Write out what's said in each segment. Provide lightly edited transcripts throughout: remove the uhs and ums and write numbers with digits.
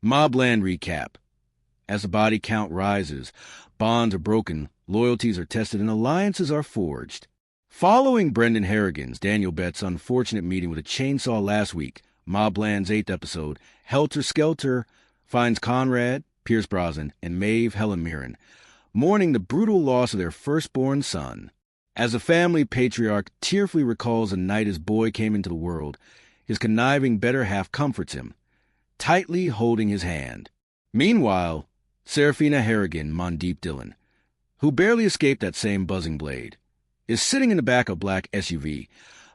MobLand recap. As the body count rises, bonds are broken, loyalties are tested, and alliances are forged. Following Brendan Harrigan's Daniel Bett's unfortunate meeting with a chainsaw last week, MobLand's 8th episode, Helter Skelter, finds Conrad, Brosnan, and Maeve, Helen Mirren, mourning the brutal loss of their firstborn son. As the family patriarch tearfully recalls the night his boy came into the world, his conniving better half comforts him, tightly holding his hand. Meanwhile, Seraphina Harrigan, Mandeep Dhillon, who barely escaped that same buzzing blade, is sitting in the back of a black SUV,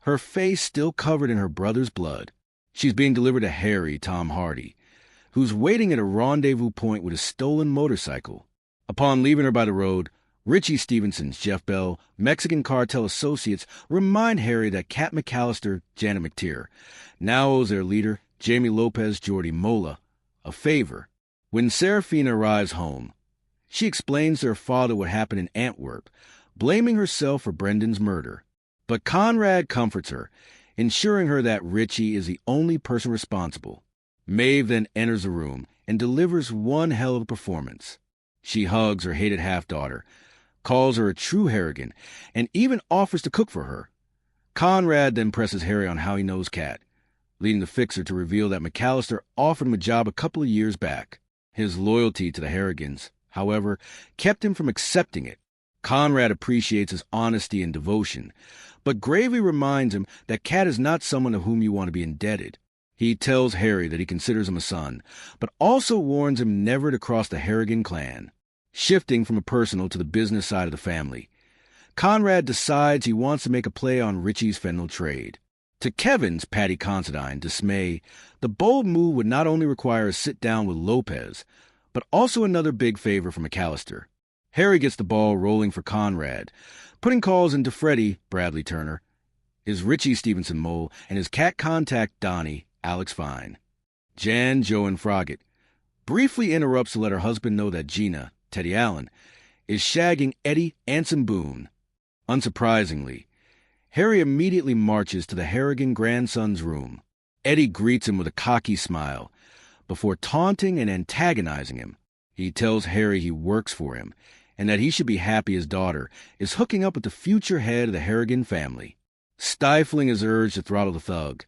her face still covered in her brother's blood. She's being delivered to Harry, Tom Hardy, who's waiting at a rendezvous point with a stolen motorcycle. Upon leaving her by the road, Richie Stevenson's Geoff Bell, Mexican cartel associates remind Harry that Kat McAllister, McTeer, now owes their leader, Jaime Lopez, Jordi Molla, a favor. When Seraphina arrives home, she explains to her father what happened in Antwerp, blaming herself for Brendan's murder. But Conrad comforts her, ensuring her that Richie is the only person responsible. Maeve then enters the room and delivers one hell of a performance. She hugs her hated half-daughter, calls her a true Harrigan, and even offers to cook for her. Conrad then presses Harry on how he knows Kat, leading the fixer to reveal that McAllister offered him a job a couple of years back. His loyalty to the Harrigans, however, kept him from accepting it. Conrad appreciates his honesty and devotion, but gravely reminds him that Kat is not someone to whom you want to be indebted. He tells Harry that he considers him a son, but also warns him never to cross the Harrigan clan. Shifting from a personal to the business side of the family, Conrad decides he wants to make a play on Richie's fentanyl trade. To Kevin's Patty Considine dismay, the bold move would not only require a sit-down with Lopez, but also another big favor from McAllister. Harry gets the ball rolling for Conrad, putting calls into Freddie, Bradley Turner, his Richie Stevenson mole, and his cat contact Donnie, Alex Fine. Jan, Joe, and Froggatt briefly interrupts to let her husband know that Gina, Teddy Allen, is shagging Eddie Anson Boone. Unsurprisingly, Harry immediately marches to the Harrigan grandson's room. Eddie greets him with a cocky smile, before taunting and antagonizing him. He tells Harry he works for him, and that he should be happy his daughter is hooking up with the future head of the Harrigan family. Stifling his urge to throttle the thug,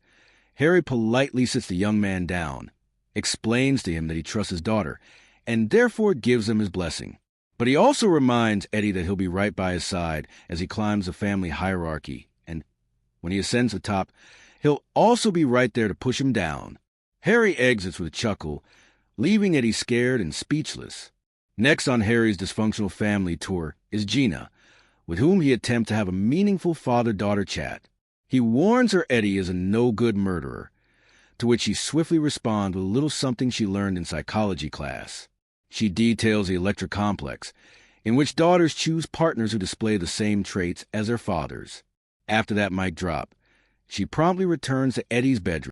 Harry politely sits the young man down, explains to him that he trusts his daughter, and therefore gives him his blessing. But he also reminds Eddie that he'll be right by his side as he climbs the family hierarchy, and when he ascends the top, he'll also be right there to push him down. Harry exits with a chuckle, leaving Eddie scared and speechless. Next on Harry's dysfunctional family tour is Gina, with whom he attempts to have a meaningful father-daughter chat. He warns her Eddie is a no-good murderer, to which she swiftly responds with a little something she learned in psychology class. She details the electric complex, in which daughters choose partners who display the same traits as their fathers. After that mic drop, she promptly returns to Eddie's bedroom.